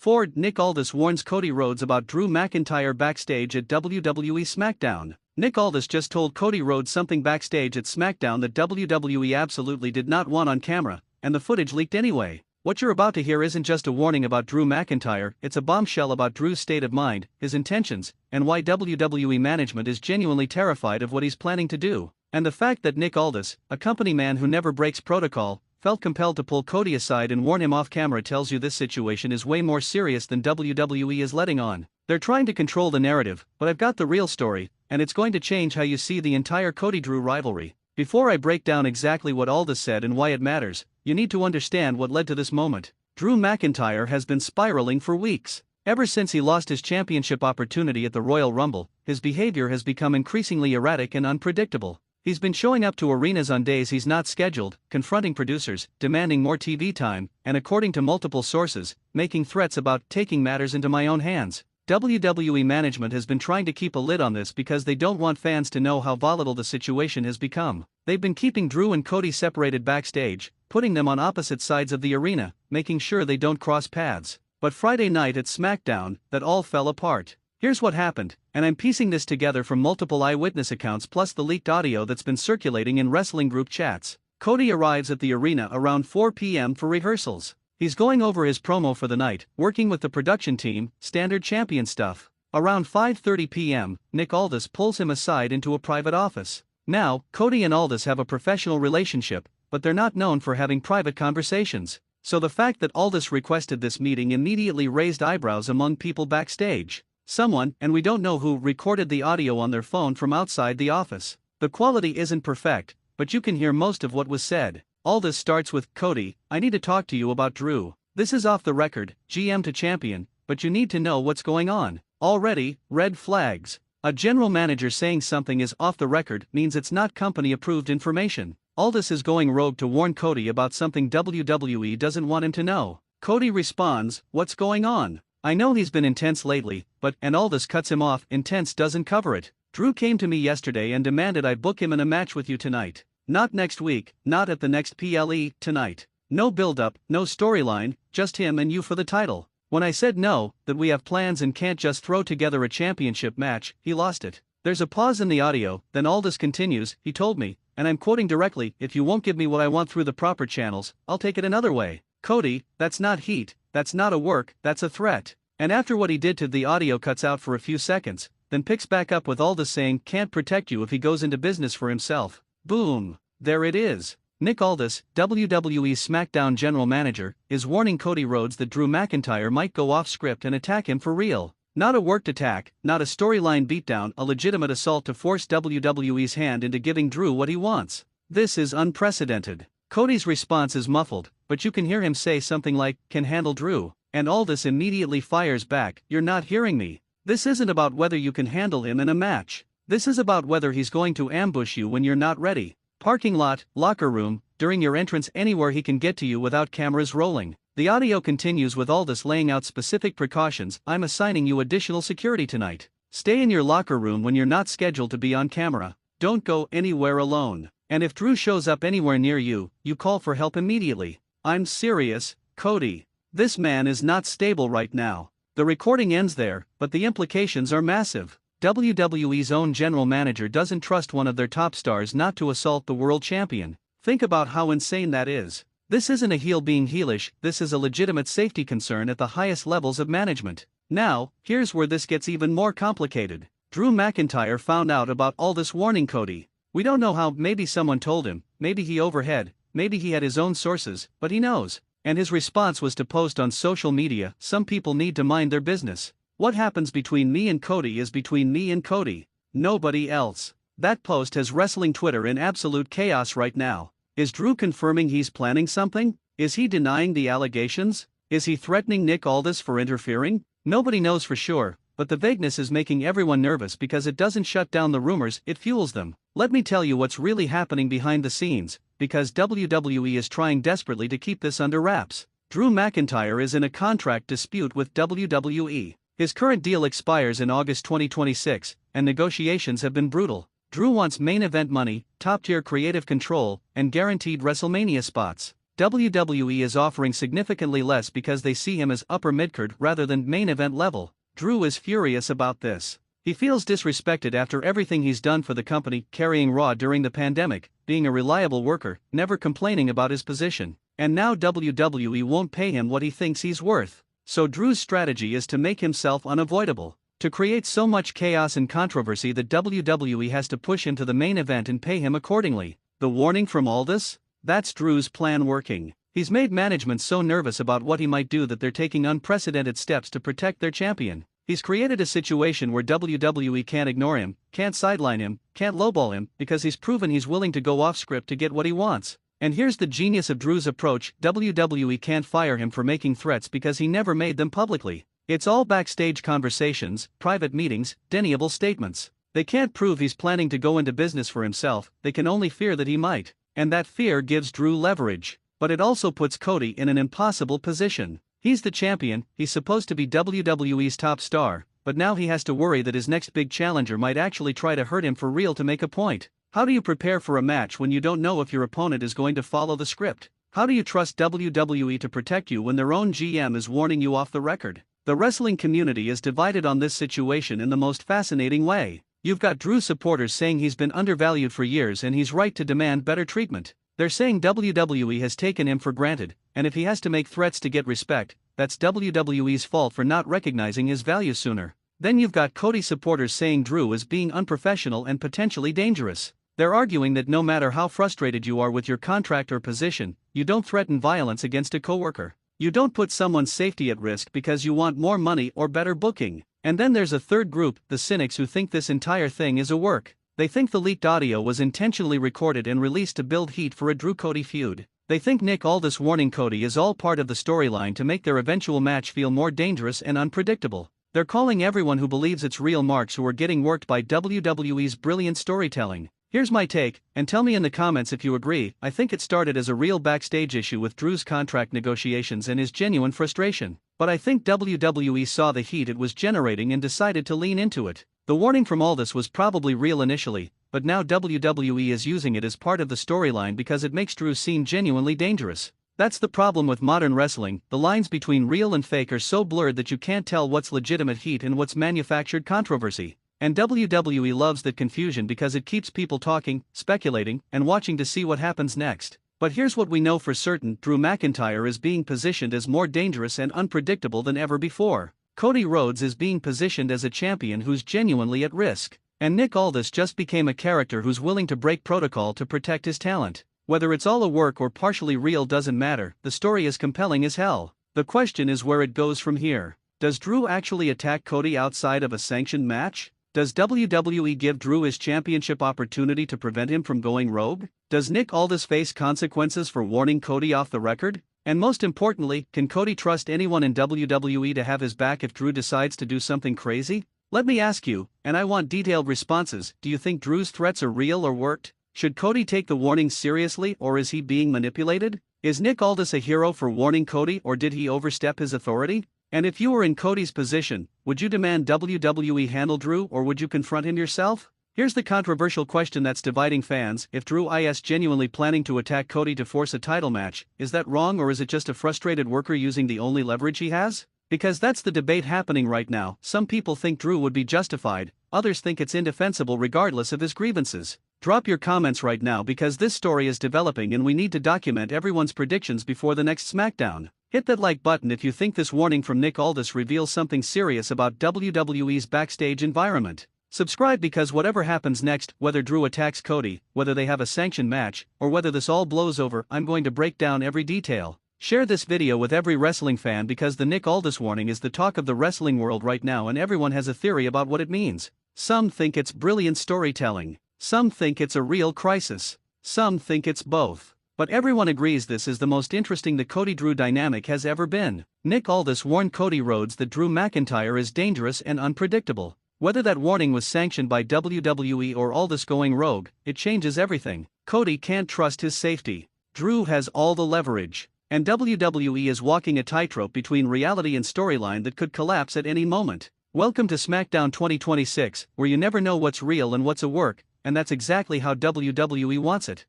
4. Nick Aldis warns Cody Rhodes about Drew McIntyre backstage at WWE SmackDown. Nick Aldis just told Cody Rhodes something backstage at SmackDown that WWE absolutely did not want on camera, and the footage leaked anyway. What you're about to hear isn't just a warning about Drew McIntyre, it's a bombshell about Drew's state of mind, his intentions, and why WWE management is genuinely terrified of what he's planning to do. And the fact that Nick Aldis, a company man who never breaks protocol, felt compelled to pull Cody aside and warn him off camera tells you this situation is way more serious than WWE is letting on. They're trying to control the narrative, but I've got the real story, and it's going to change how you see the entire Cody-Drew rivalry. Before I break down exactly what Aldis said and why it matters, you need to understand what led to this moment. Drew McIntyre has been spiraling for weeks. Ever since he lost his championship opportunity at the Royal Rumble, his behavior has become increasingly erratic and unpredictable. He's been showing up to arenas on days he's not scheduled, confronting producers, demanding more TV time, and according to multiple sources, making threats about taking matters into my own hands. WWE management has been trying to keep a lid on this because they don't want fans to know how volatile the situation has become. They've been keeping Drew and Cody separated backstage, putting them on opposite sides of the arena, making sure they don't cross paths. But Friday night at SmackDown, that all fell apart. Here's what happened, and I'm piecing this together from multiple eyewitness accounts plus the leaked audio that's been circulating in wrestling group chats. Cody arrives at the arena around 4 p.m. for rehearsals. He's going over his promo for the night, working with the production team, standard champion stuff. Around 5:30 p.m., Nick Aldis pulls him aside into a private office. Now, Cody and Aldis have a professional relationship, but they're not known for having private conversations. So the fact that Aldis requested this meeting immediately raised eyebrows among people backstage. Someone, and we don't know who, recorded the audio on their phone from outside the office. The quality isn't perfect, but you can hear most of what was said. Aldis starts with, "Cody, I need to talk to you about Drew. This is off the record, GM to champion, but you need to know what's going on." Already, red flags. A general manager saying something is off the record means it's not company-approved information. Aldis is going rogue to warn Cody about something WWE doesn't want him to know. Cody responds, "What's going on? I know he's been intense lately, but," and Aldis cuts him off, "Intense doesn't cover it. Drew came to me yesterday and demanded I book him in a match with you tonight. Not next week, not at the next PLE, tonight. No build-up, no storyline, just him and you for the title. When I said no, that we have plans and can't just throw together a championship match, he lost it." There's a pause in the audio, then Aldis continues, "He told me, and I'm quoting directly, 'If you won't give me what I want through the proper channels, I'll take it another way.' Cody, that's not heat, that's not a work, that's a threat." And after what he did to the audio cuts out for a few seconds, then picks back up with Aldis saying, "Can't protect you if he goes into business for himself." Boom. There it is. Nick Aldis, WWE SmackDown general manager, is warning Cody Rhodes that Drew McIntyre might go off script and attack him for real. Not a worked attack, not a storyline beatdown, a legitimate assault to force WWE's hand into giving Drew what he wants. This is unprecedented. Cody's response is muffled, but you can hear him say something like, "Can handle Drew." And Aldis immediately fires back, "You're not hearing me. This isn't about whether you can handle him in a match. This is about whether he's going to ambush you when you're not ready. Parking lot, locker room, during your entrance, anywhere he can get to you without cameras rolling." The audio continues with Aldis laying out specific precautions. "I'm assigning you additional security tonight. Stay in your locker room when you're not scheduled to be on camera. Don't go anywhere alone. And if Drew shows up anywhere near you, you call for help immediately." I'm serious, Cody. This man is not stable right now. The recording ends there, but the implications are massive. WWE's own general manager doesn't trust one of their top stars not to assault the world champion. Think about how insane that is. This isn't a heel being heelish, this is a legitimate safety concern at the highest levels of management. Now, here's where this gets even more complicated. Drew McIntyre found out about all this warning Cody. We don't know how, maybe someone told him, maybe he overheard, maybe he had his own sources, but he knows. And his response was to post on social media, "Some people need to mind their business. What happens between me and Cody is between me and Cody. Nobody else." That post has wrestling Twitter in absolute chaos right now. Is Drew confirming he's planning something? Is he denying the allegations? Is he threatening Nick Aldis for interfering? Nobody knows for sure, but the vagueness is making everyone nervous because it doesn't shut down the rumors, it fuels them. Let me tell you what's really happening behind the scenes, because WWE is trying desperately to keep this under wraps. Drew McIntyre is in a contract dispute with WWE. His current deal expires in August 2026, and negotiations have been brutal. Drew wants main event money, top-tier creative control, and guaranteed WrestleMania spots. WWE is offering significantly less because they see him as upper midcard rather than main event level. Drew is furious about this. He feels disrespected after everything he's done for the company, carrying Raw during the pandemic, being a reliable worker, never complaining about his position. And now WWE won't pay him what he thinks he's worth. So Drew's strategy is to make himself unavoidable. To create so much chaos and controversy that WWE has to push him to the main event and pay him accordingly. The warning from Aldis? That's Drew's plan working. He's made management so nervous about what he might do that they're taking unprecedented steps to protect their champion. He's created a situation where WWE can't ignore him, can't sideline him, can't lowball him, because he's proven he's willing to go off script to get what he wants. And here's the genius of Drew's approach: WWE can't fire him for making threats because he never made them publicly. It's all backstage conversations, private meetings, deniable statements. They can't prove he's planning to go into business for himself, they can only fear that he might. And that fear gives Drew leverage. But it also puts Cody in an impossible position. He's the champion, he's supposed to be WWE's top star, but now he has to worry that his next big challenger might actually try to hurt him for real to make a point. How do you prepare for a match when you don't know if your opponent is going to follow the script? How do you trust WWE to protect you when their own GM is warning you off the record? The wrestling community is divided on this situation in the most fascinating way. You've got Drew supporters saying he's been undervalued for years and he's right to demand better treatment. They're saying WWE has taken him for granted, and if he has to make threats to get respect, that's WWE's fault for not recognizing his value sooner. Then you've got Cody supporters saying Drew is being unprofessional and potentially dangerous. They're arguing that no matter how frustrated you are with your contract or position, you don't threaten violence against a coworker. You don't put someone's safety at risk because you want more money or better booking. And then there's a third group, the cynics, who think this entire thing is a work. They think the leaked audio was intentionally recorded and released to build heat for a Drew-Cody feud. They think Nick Aldis warning Cody is all part of the storyline to make their eventual match feel more dangerous and unpredictable. They're calling everyone who believes it's real marks who are getting worked by WWE's brilliant storytelling. Here's my take, and tell me in the comments if you agree. I think it started as a real backstage issue with Drew's contract negotiations and his genuine frustration. But I think WWE saw the heat it was generating and decided to lean into it. The warning from Aldis was probably real initially, but now WWE is using it as part of the storyline because it makes Drew seem genuinely dangerous. That's the problem with modern wrestling. The lines between real and fake are so blurred that you can't tell what's legitimate heat and what's manufactured controversy. And WWE loves that confusion because it keeps people talking, speculating, and watching to see what happens next. But here's what we know for certain: Drew McIntyre is being positioned as more dangerous and unpredictable than ever before. Cody Rhodes is being positioned as a champion who's genuinely at risk. And Nick Aldis just became a character who's willing to break protocol to protect his talent. Whether it's all a work or partially real doesn't matter, the story is compelling as hell. The question is where it goes from here. Does Drew actually attack Cody outside of a sanctioned match? Does WWE give Drew his championship opportunity to prevent him from going rogue? Does Nick Aldis face consequences for warning Cody off the record? And most importantly, can Cody trust anyone in WWE to have his back if Drew decides to do something crazy? Let me ask you, and I want detailed responses, do you think Drew's threats are real or worked? Should Cody take the warnings seriously, or is he being manipulated? Is Nick Aldis a hero for warning Cody, or did he overstep his authority? And if you were in Cody's position, would you demand WWE handle Drew, or would you confront him yourself? Here's the controversial question that's dividing fans: if Drew is genuinely planning to attack Cody to force a title match, is that wrong, or is it just a frustrated worker using the only leverage he has? Because that's the debate happening right now. Some people think Drew would be justified, others think it's indefensible regardless of his grievances. Drop your comments right now because this story is developing and we need to document everyone's predictions before the next SmackDown. Hit that like button if you think this warning from Nick Aldis reveals something serious about WWE's backstage environment. Subscribe because whatever happens next, whether Drew attacks Cody, whether they have a sanctioned match, or whether this all blows over, I'm going to break down every detail. Share this video with every wrestling fan because the Nick Aldis warning is the talk of the wrestling world right now and everyone has a theory about what it means. Some think it's brilliant storytelling. Some think it's a real crisis. Some think it's both. But everyone agrees this is the most interesting the Cody-Drew dynamic has ever been. Nick Aldis warned Cody Rhodes that Drew McIntyre is dangerous and unpredictable. Whether that warning was sanctioned by WWE or Aldis going rogue, it changes everything. Cody can't trust his safety. Drew has all the leverage. And WWE is walking a tightrope between reality and storyline that could collapse at any moment. Welcome to SmackDown 2026, where you never know what's real and what's a work, and that's exactly how WWE wants it.